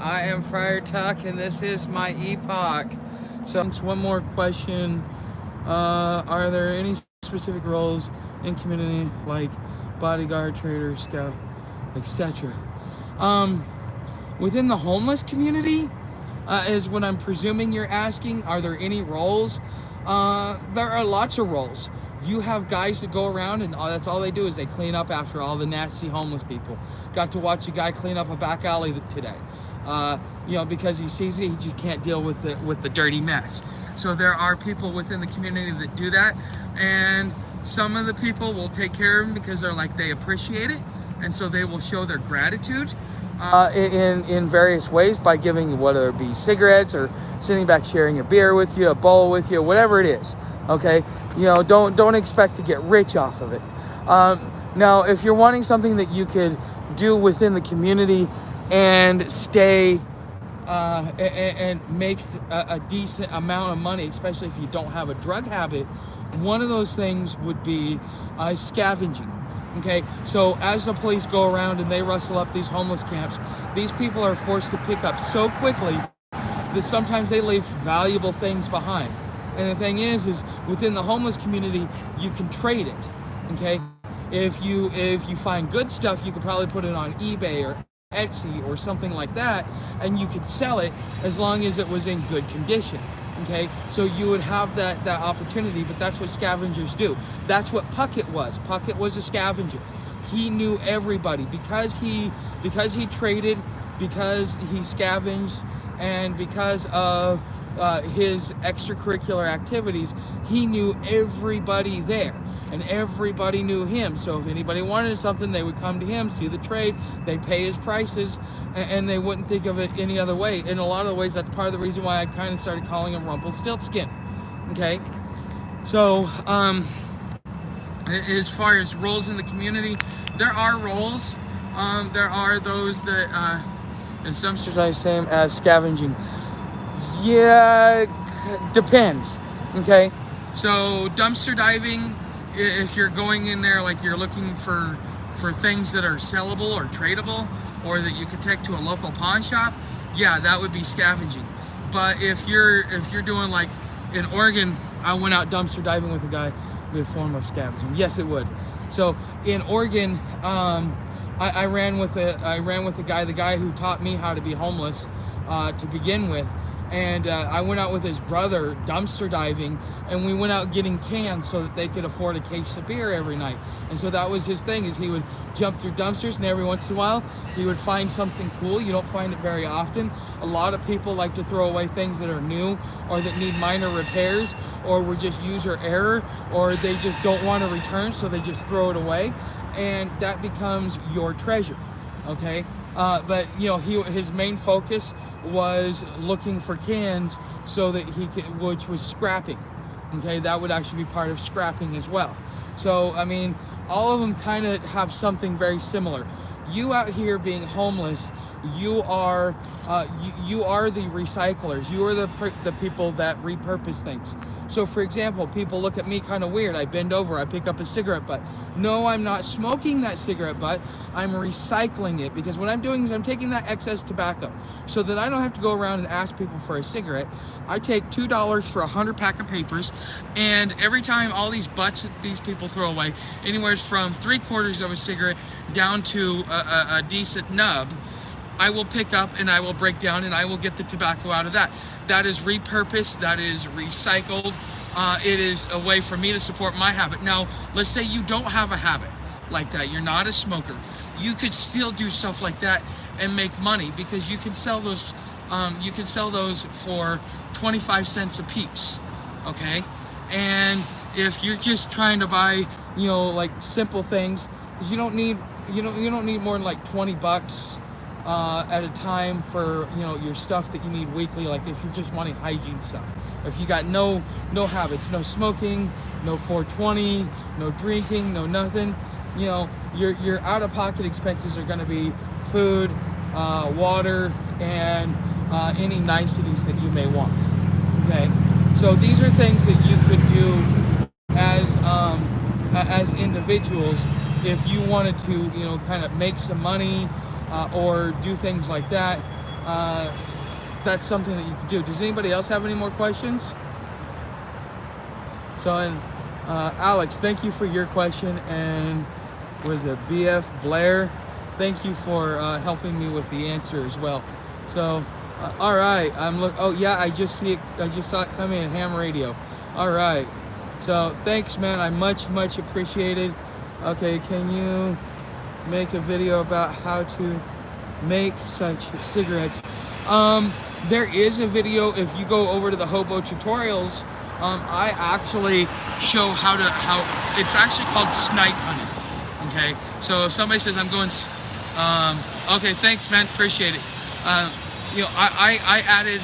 I am Friar Tuck, and this is my epoch. So, one more question. Are there any specific roles in community, like bodyguard, trader, scout, etc.? Within the homeless community, is what I'm presuming you're asking. Are there any roles? There are lots of roles. You have guys that go around and that's all they do is they clean up after all the nasty homeless people. Got to watch a guy clean up a back alley today. Because he sees it, he just can't deal with the dirty mess. So there are people within the community that do that, and some of the people will take care of them because they appreciate it, and so they will show their gratitude in various ways by giving, whether it be cigarettes or sitting back sharing a beer with you, a bowl with you, whatever it is. Okay, don't expect to get rich off of it. Now, if you're wanting something that you could do within the community and stay and make a decent amount of money, especially if you don't have a drug habit, one of those things would be scavenging. Okay, so as the police go around and they rustle up these homeless camps, these people are forced to pick up so quickly that sometimes they leave valuable things behind. And the thing is within the homeless community, you can trade it. Okay, if you find good stuff, you could probably put it on eBay or Etsy or something like that, and you could sell it as long as it was in good condition. Okay, so you would have that opportunity, but that's what scavengers do. That's what Puckett was. Puckett was a scavenger. He knew everybody because he traded, because he scavenged, and because of his extracurricular activities. He knew everybody there, and everybody knew him. So if anybody wanted something, they would come to him, see the trade, they'd pay his prices, and they wouldn't think of it any other way. In a lot of ways, that's part of the reason why I kind of started calling him Rumpelstiltskin. Okay, so as far as roles in the community, there are roles. There are those that, and some I say them as scavenging. Yeah, depends. Okay, so dumpster diving, if you're going in there like you're looking for things that are sellable or tradable, or that you could take to a local pawn shop, yeah, that would be scavenging. But if you're doing, like in Oregon, I went out dumpster diving with a guy, be a form of scavenging. Yes, it would. So in Oregon, I ran with a guy, the guy who taught me how to be homeless to begin with. And I went out with his brother dumpster diving, and we went out getting cans so that they could afford a case of beer every night. And so that was his thing, is he would jump through dumpsters, and every once in a while he would find something cool. You don't find it very often. A lot of people like to throw away things that are new or that need minor repairs or were just user error, or they just don't want to return, so they just throw it away, and that becomes your treasure. Okay, but his main focus was looking for cans so that he could, which was scrapping. Okay, that would actually be part of scrapping as well. So I mean, all of them kind of have something very similar. You out here being homeless, you are the recyclers. You are the people that repurpose things. So for example, people look at me kind of weird. I bend over, I pick up a cigarette butt. No, I'm not smoking that cigarette butt. I'm recycling it, because what I'm doing is I'm taking that excess tobacco so that I don't have to go around and ask people for a cigarette. I take $2 for 100 pack of papers, and every time all these butts that these people throw away, anywhere from 3/4 of a cigarette down to a decent nub, I will pick up and I will break down and I will get the tobacco out of that. That is repurposed, that is recycled. It is a way for me to support my habit. Now, let's say you don't have a habit like that. You're not a smoker. You could still do stuff like that and make money, because you can sell those. You can sell those for 25 cents a piece. Okay, and if you're just trying to buy, like simple things, because you don't need more than like $20 at a time for your stuff that you need weekly. Like if you're just wanting hygiene stuff, if you got no habits, no smoking, no 420, no drinking, no nothing, your out-of-pocket expenses are going to be food, water, and any niceties that you may want. Okay, so these are things that you could do as individuals if you wanted to kind of make some money or do things like that. that's something that you can do. Does anybody else have any more questions? So, and Alex, thank you for your question, and was it BF Blair? Thank you for helping me with the answer as well. So, all right, oh yeah, I just saw it come in, ham radio. All right, so thanks, man. I much appreciated. Okay, can you make a video about how to make such cigarettes? There is a video. If you go over to the Hobo Tutorials, I actually show how it's actually called snipe hunting. Okay, so if somebody says I'm going, okay, thanks, man, appreciate it. You know, I added,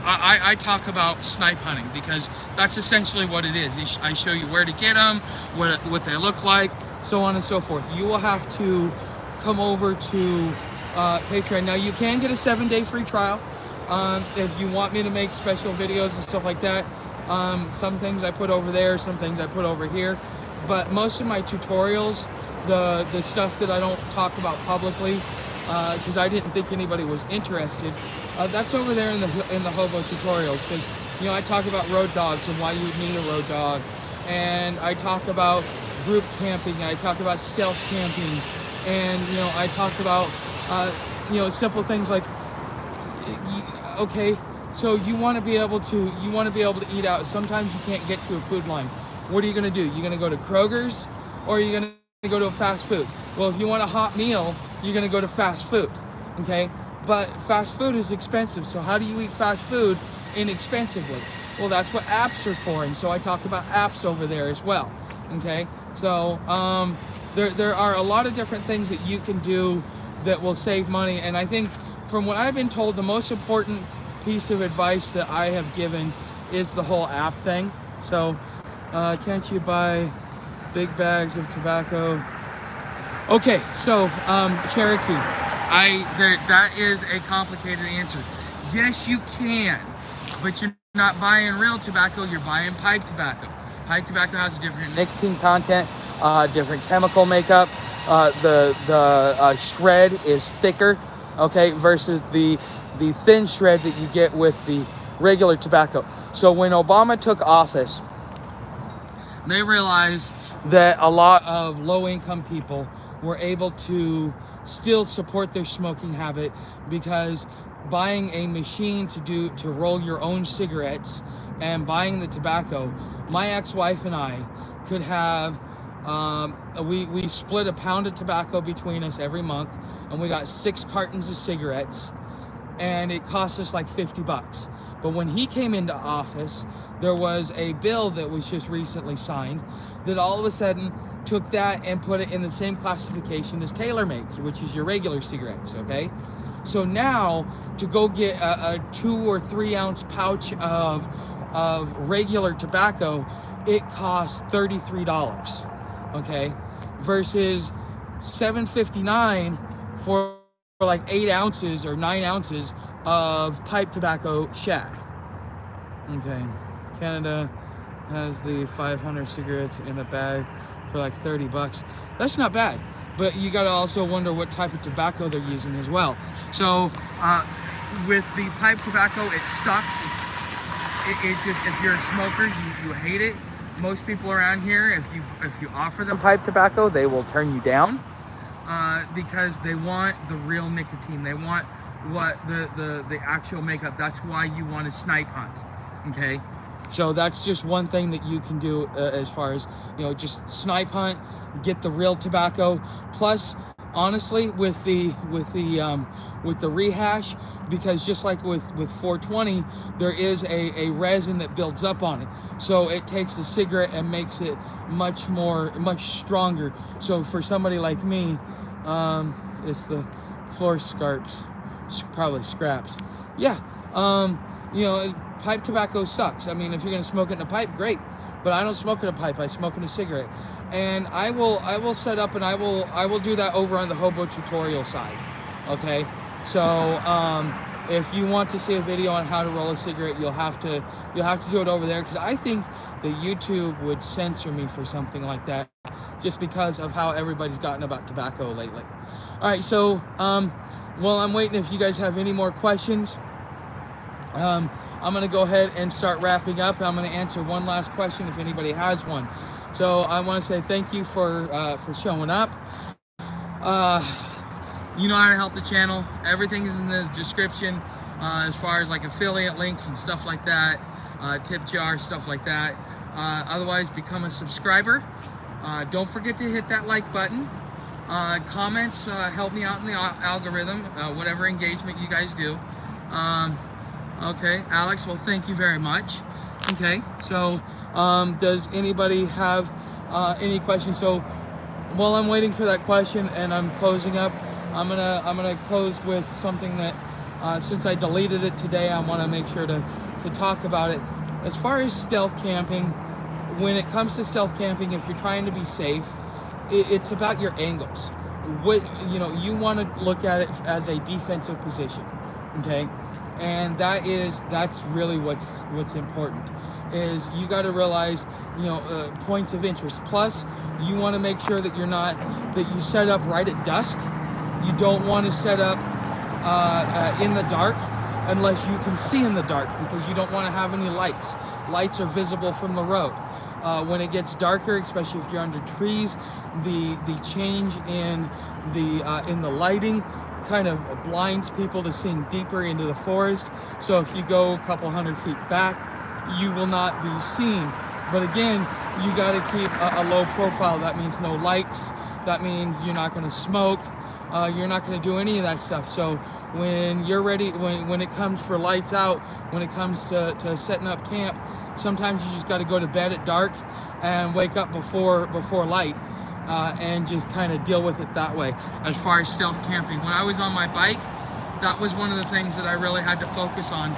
I talk about snipe hunting because that's essentially what it is. I show you where to get them, what they look like, so on and so forth. You will have to come over to Patreon. Now, you can get a 7-day free trial if you want me to make special videos and stuff like that. Some things I put over there, some things I put over here. But most of my tutorials, the stuff that I don't talk about publicly, because I didn't think anybody was interested, that's over there in the Hobo Tutorials. Because, you know, I talk about road dogs and why you would need a road dog, and I talk about group camping, I talk about stealth camping, and, you know, I talk about you know, simple things like, okay, so you want to be able to eat out. Sometimes you can't get to a food line. What are you going to do? You're going to go to Kroger's, or you're going to go to a fast food. Well, if you want a hot meal, you're going to go to fast food, okay? But fast food is expensive, so how do you eat fast food inexpensively? Well, that's what apps are for, and so I talk about apps over there as well, okay? So there are a lot of different things that you can do that will save money, and I think from what I've been told, the most important piece of advice that I have given is the whole app thing. So can't you buy big bags of tobacco? Okay, so Cherokee, that is a complicated answer. Yes, you can, but you're not buying real tobacco, you're buying pipe tobacco. Pipe tobacco has a different nicotine content, different chemical makeup. The shred is thicker, okay, versus the thin shred that you get with the regular tobacco. So when Obama took office, they realized that a lot of low-income people were able to still support their smoking habit, because buying a machine to roll your own cigarettes and buying the tobacco, my ex-wife and I could have we split a pound of tobacco between us every month, and we got 6 cartons of cigarettes, and it cost us like $50. But when he came into office, there was a bill that was just recently signed that all of a sudden took that and put it in the same classification as TaylorMade's, which is your regular cigarettes, okay? So now to go get a 2 or 3 ounce pouch of regular tobacco, it costs $33, okay? Versus $7.59 for like 8 ounces or 9 ounces of pipe tobacco shag. Okay, Canada has the 500 cigarettes in a bag for like $30. That's not bad, but you gotta also wonder what type of tobacco they're using as well. So with the pipe tobacco, it sucks. It just, if you're a smoker, you hate it. Most people around here, if you offer them pipe tobacco, they will turn you down because they want the real nicotine. They want what the actual makeup. That's why you want to snipe hunt. Okay, so that's just one thing that you can do as far as, you know, just snipe hunt, get the real tobacco. Plus, honestly, with the rehash, because just like with 420, there is a resin that builds up on it, so it takes the cigarette and makes it much stronger. So for somebody like me, it's the floor scraps, probably scraps. Yeah, you know, pipe tobacco sucks. I mean, if you're gonna smoke it in a pipe, great, but I don't smoke in a pipe. I smoke in a cigarette, and I will set up and I will do that over on the Hobo Tutorial side. Okay, so if you want to see a video on how to roll a cigarette, you'll have to do it over there, because I think that YouTube would censor me for something like that, just because of how everybody's gotten about tobacco lately. All right, so while I'm waiting, if you guys have any more questions, I'm going to go ahead and start wrapping up. I'm going to answer one last question if anybody has one. So I want to say thank you for showing up. You know how to help the channel. Everything is in the description, as far as like affiliate links and stuff like that, tip jar, stuff like that. Otherwise, become a subscriber. Don't forget to hit that like button. Comments help me out in the algorithm, whatever engagement you guys do. Okay, Alex, well, thank you very much. Okay, so does anybody have any questions? So while I'm waiting for that question and I'm closing up, I'm gonna close with something that since I deleted it today, I want to make sure to talk about it. As far as stealth camping, when it comes to stealth camping, if you're trying to be safe, it's about your angles. You want to look at it as a defensive position, okay? And that's really what's important. Is you got to realize, points of interest. Plus, you want to make sure that you set up right at dusk. You don't want to set up in the dark unless you can see in the dark, because you don't want to have any lights. Lights are visible from the road. When it gets darker, especially if you're under trees, the change in the lighting kind of blinds people to seeing deeper into the forest. So if you go a couple hundred feet back, you will not be seen. But again, you got to keep a low profile. That means no lights. That means you're not going to smoke. You're not going to do any of that stuff. So when you're ready, when it comes for lights out, when it comes to setting up camp, sometimes you just got to go to bed at dark and wake up before light, and just kind of deal with it that way. As far as stealth camping, when I was on my bike, that was one of the things that I really had to focus on.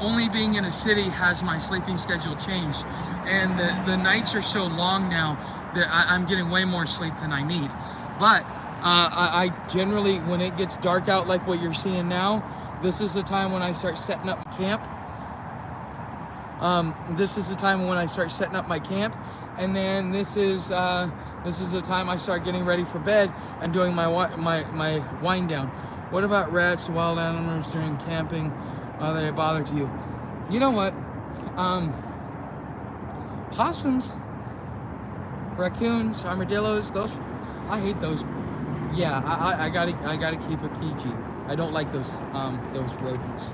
Only being in a city has my sleeping schedule changed, and the nights are so long now that I'm getting way more sleep than I need. But I generally, when it gets dark out like what you're seeing now, this is the time when I start setting up camp. This is the time when I start setting up my camp, and then this is the time I start getting ready for bed and doing my wind down. What about rats, wild animals during camping? Are they a bother to you? You know what? Possums, raccoons, armadillos, those, I hate those. Yeah, I gotta keep it PG. I don't like those rodents.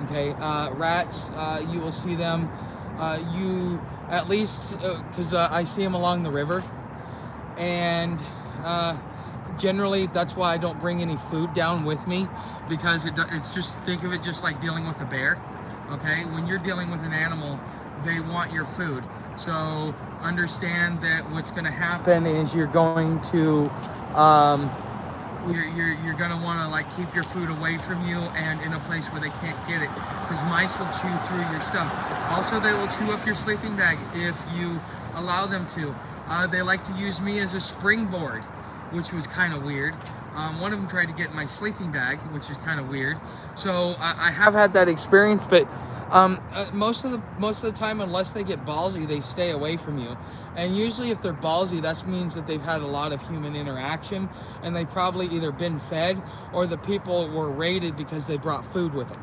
Okay, rats, you will see them. You at least, because I see them along the river, and generally that's why I don't bring any food down with me, because it's just, think of it just like dealing with a bear. Okay, when you're dealing with an animal, they want your food. So understand that what's going to happen is you're going to you're going to want to like keep your food away from you and in a place where they can't get it, because mice will chew through your stuff. Also, they will chew up your sleeping bag if you allow them to. They like to use me as a springboard, which was kind of weird. One of them tried to get in my sleeping bag, which is kind of weird. So I have had that experience, but most of the time, unless they get ballsy, they stay away from you. And usually if they're ballsy, that means that they've had a lot of human interaction, and they've probably either been fed or the people were raided because they brought food with them.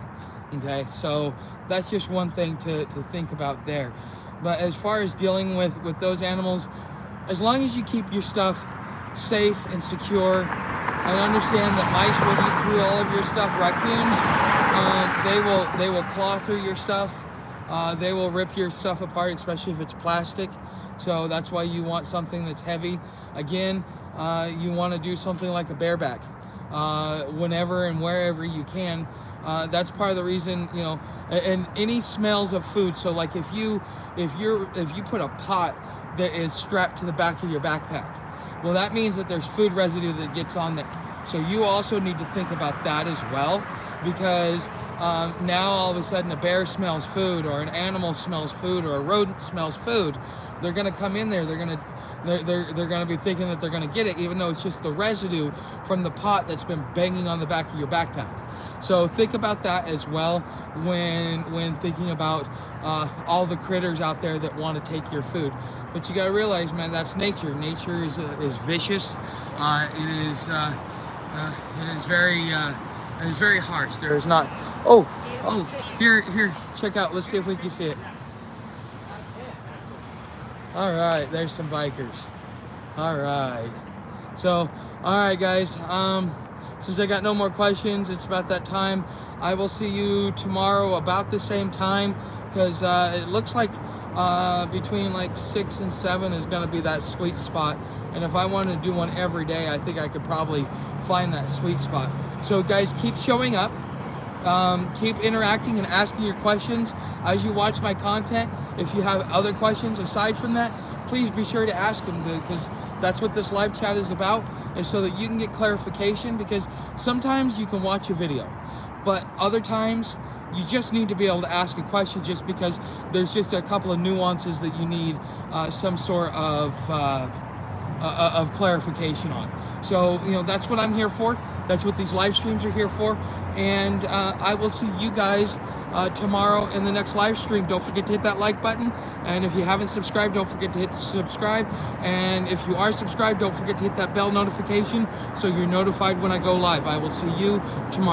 Okay, so that's just one thing to think about there. But as far as dealing with those animals, as long as you keep your stuff safe and secure, and understand that mice will eat through all of your stuff. Raccoons, they will claw through your stuff. They will rip your stuff apart, especially if it's plastic. So that's why you want something that's heavy. Again, you want to do something like a bareback whenever and wherever you can. That's part of the reason, and any smells of food. So like if you put a pot that is strapped to the back of your backpack, well, that means that there's food residue that gets on there. So you also need to think about that as well, because now all of a sudden a bear smells food, or an animal smells food, or a rodent smells food. They're gonna come in there. They're gonna be thinking that they're gonna get it, even though it's just the residue from the pot that's been banging on the back of your backpack. So think about that as well when thinking about all the critters out there that want to take your food. But you got to realize, man, that's nature. Nature is vicious. It is It is very harsh. There is not. Oh, here, check out. Let's see if we can see it. All right, there's some bikers. All right. So, all right, guys. Since I got no more questions, it's about that time. I will see you tomorrow about the same time, because it looks like between like 6 and 7 is going to be that sweet spot. And if I wanted to do one every day, I think I could probably find that sweet spot. So, guys, keep showing up. Keep interacting and asking your questions as you watch my content. If you have other questions aside from that, please be sure to ask them, because that's what this live chat is about, is so that you can get clarification. Because sometimes you can watch a video, but other times you just need to be able to ask a question, just because there's just a couple of nuances that you need some sort of clarification on. So, that's what I'm here for. That's what these live streams are here for. And I will see you guys tomorrow in the next live stream. Don't forget to hit that like button. And if you haven't subscribed, don't forget to hit subscribe. And if you are subscribed, don't forget to hit that bell notification so you're notified when I go live. I will see you tomorrow.